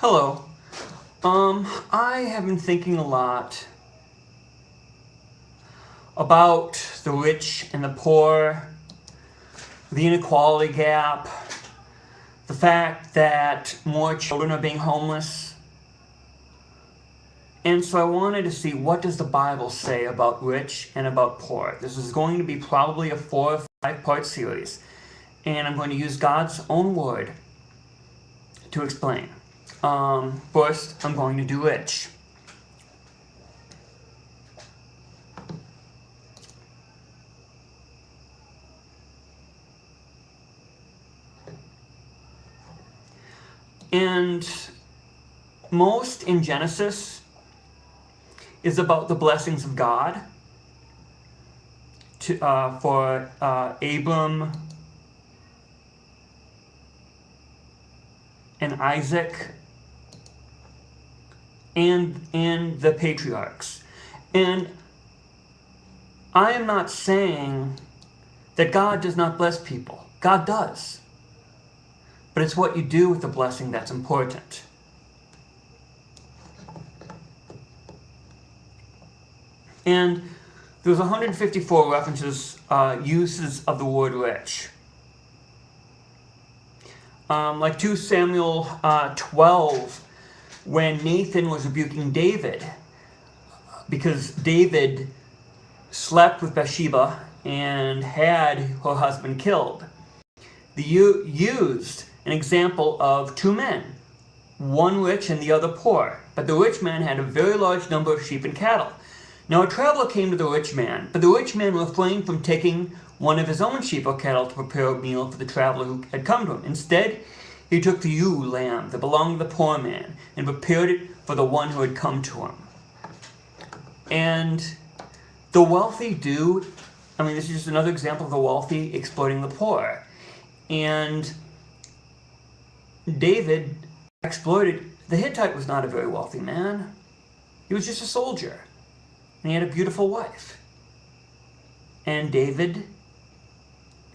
Hello. I have been thinking a lot about the rich and the poor, the inequality gap, the fact that more children are being homeless. And so I wanted to see, what does the Bible say about rich and about poor? This is going to be probably a 4 or 5 part series, and I'm going to use God's own word to explain. First, I'm going to do rich. And most in Genesis is about the blessings of God for Abram and Isaac and the patriarchs. And I am not saying that God does not bless people. God does. But it's what you do with the blessing that's important. And there's 154 references, uses of the word rich. Like 2 Samuel 12, when Nathan was rebuking David, because David slept with Bathsheba and had her husband killed. They used an example of 2 men, one rich and the other poor. But the rich man had a very large number of sheep and cattle. Now a traveler came to the rich man, but the rich man refrained from taking one of his own sheep or cattle to prepare a meal for the traveler who had come to him. Instead, he took the ewe lamb that belonged to the poor man and prepared it for the one who had come to him. And the wealthy do, this is just another example of the wealthy exploiting the poor. And David exploited, the Hittite was not a very wealthy man. He was just a soldier. And he had a beautiful wife. And David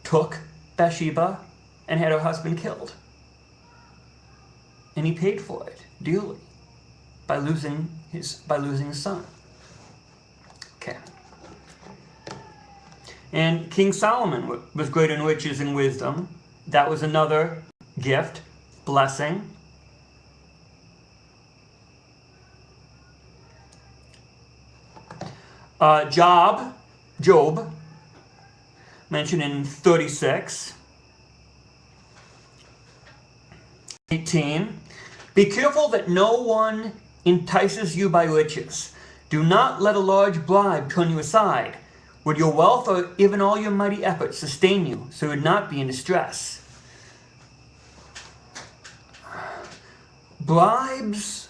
took Bathsheba and had her husband killed. And he paid for it dearly by losing his son. Okay. And King Solomon was great in riches and wisdom. That was another gift, blessing. Job, mentioned in 36. 18. Be careful that no one entices you by riches. Do not let a large bribe turn you aside. Would your wealth or even all your mighty efforts sustain you, so you would not be in distress? Bribes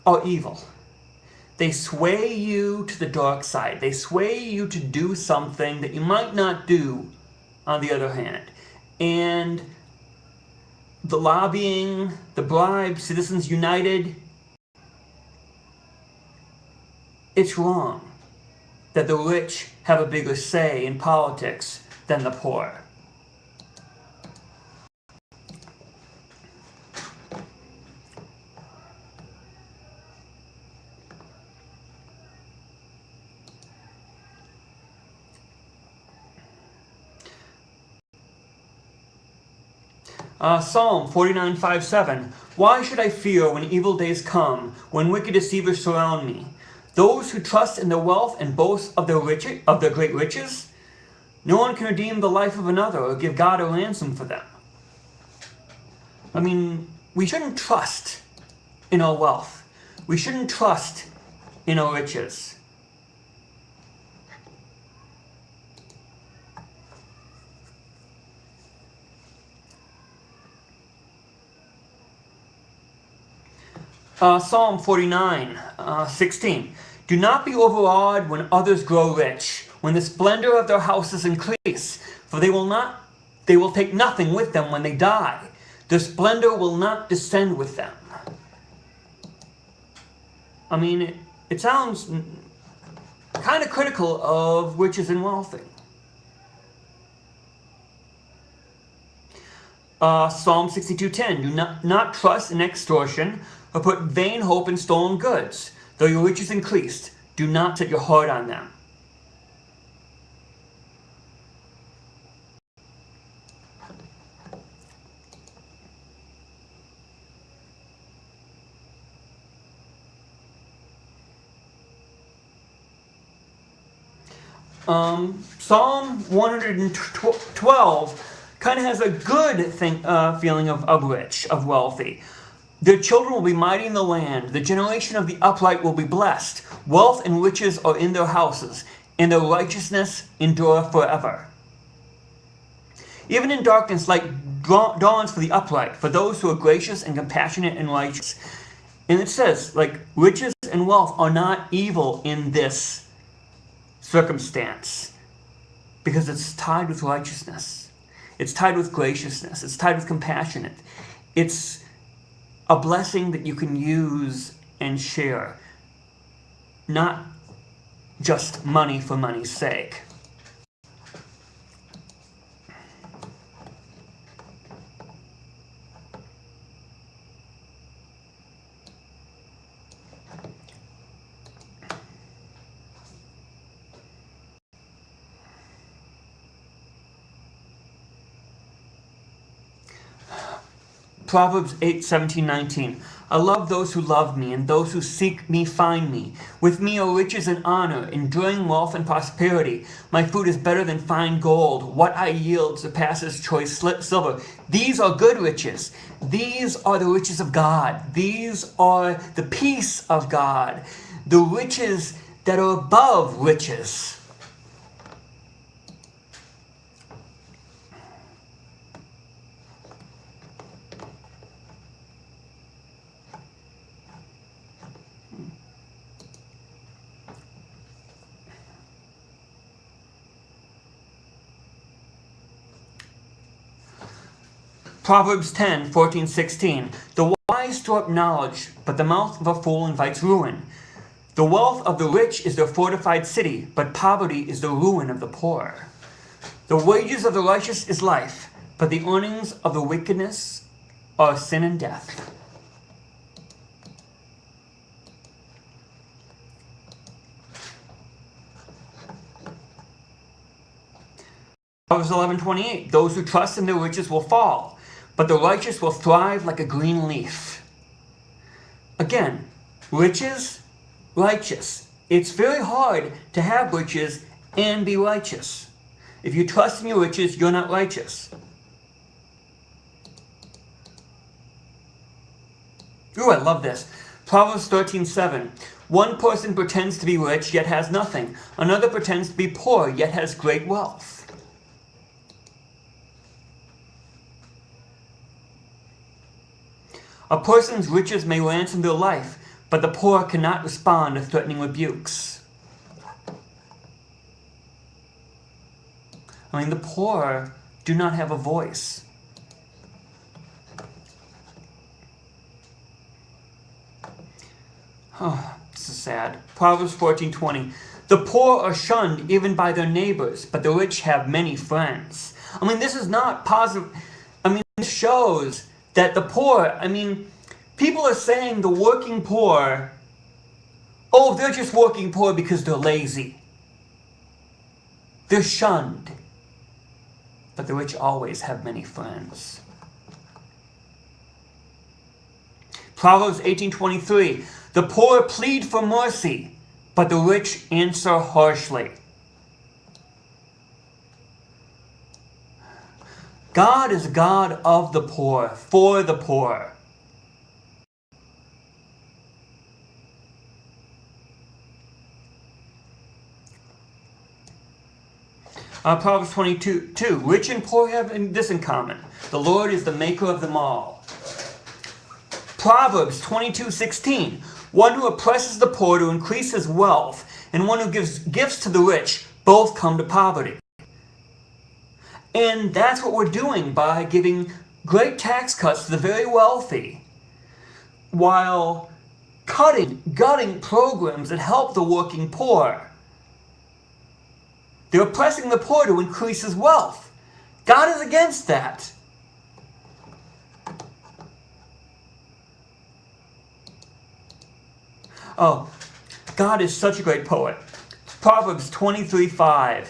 are evil. They sway you to the dark side. They sway you to do something that you might not do on the other hand. And the lobbying, the bribe, Citizens United, it's wrong that the rich have a bigger say in politics than the poor. Psalm 49:5-7. Why should I fear when evil days come, when wicked deceivers surround me? Those who trust in their wealth and boast of their great riches? No one can redeem the life of another or give God a ransom for them. We shouldn't trust in our wealth. We shouldn't trust in our riches. Psalm 49:16. Do not be overawed when others grow rich, when the splendor of their houses increase, for they will take nothing with them when they die. Their splendor will not descend with them. It sounds kind of critical of riches and wealthy. Psalm 62:10, do not trust in extortion or put vain hope in stolen goods. Though your riches increased, do not set your heart on them. Psalm 112 kind of has a good feeling of rich, of wealthy. Their children will be mighty in the land. The generation of the upright will be blessed. Wealth and riches are in their houses, and their righteousness endure forever. Even in darkness, light dawns for the upright, for those who are gracious and compassionate and righteous. And it says, like, riches and wealth are not evil in this circumstance, because it's tied with righteousness. It's tied with graciousness. It's tied with compassionate. It's a blessing that you can use and share, not just money for money's sake. Proverbs 8:17-19. I love those who love me, and those who seek me find me. With me are riches and honor, enduring wealth and prosperity. My food is better than fine gold. What I yield surpasses choice silver. These are good riches. These are the riches of God. These are the peace of God. The riches that are above riches. Proverbs 10:14-16. The wise store up knowledge, but the mouth of a fool invites ruin. The wealth of the rich is their fortified city, but poverty is the ruin of the poor. The wages of the righteous is life, but the earnings of the wickedness are sin and death. Proverbs 11:28. Those who trust in their riches will fall, but the righteous will thrive like a green leaf. Again, riches, righteous. It's very hard to have riches and be righteous. If you trust in your riches, you're not righteous. Ooh, I love this. Proverbs 13:7. One person pretends to be rich, yet has nothing. Another pretends to be poor, yet has great wealth. A person's riches may ransom their life, but the poor cannot respond to threatening rebukes. I mean, the poor do not have a voice. Oh, this is sad. Proverbs 14:20. The poor are shunned even by their neighbors, but the rich have many friends. I mean, this is not positive. I mean, this shows that the poor, people are saying the working poor, oh, they're just working poor because they're lazy. They're shunned. But the rich always have many friends. Proverbs 18:23. The poor plead for mercy, but the rich answer harshly. God is God of the poor, for the poor. Proverbs 22:2. Rich and poor have this in common. The Lord is the maker of them all. Proverbs 22:16. One who oppresses the poor to increase his wealth, and one who gives gifts to the rich, both come to poverty. And that's what we're doing by giving great tax cuts to the very wealthy, while gutting programs that help the working poor. They're oppressing the poor to increase his wealth. God is against that. Oh, God is such a great poet. Proverbs 23:5.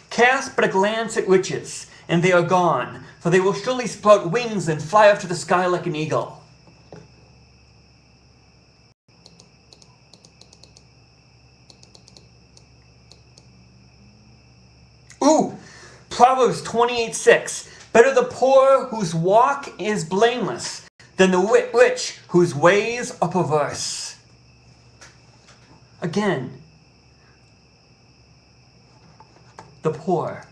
Cast but a glance at riches, and they are gone, for they will surely sprout wings and fly up to the sky like an eagle. Ooh, Proverbs 28:6. Better the poor whose walk is blameless than the rich whose ways are perverse. Again, the poor.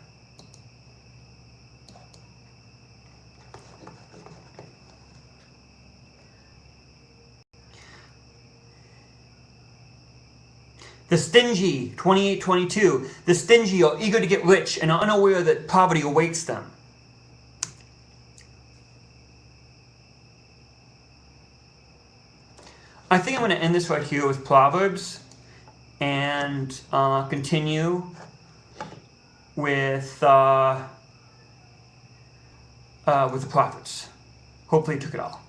The stingy, 28:22. The stingy are eager to get rich and are unaware that poverty awaits them. I think I'm going to end this right here with Proverbs and continue with the prophets. Hopefully you took it all.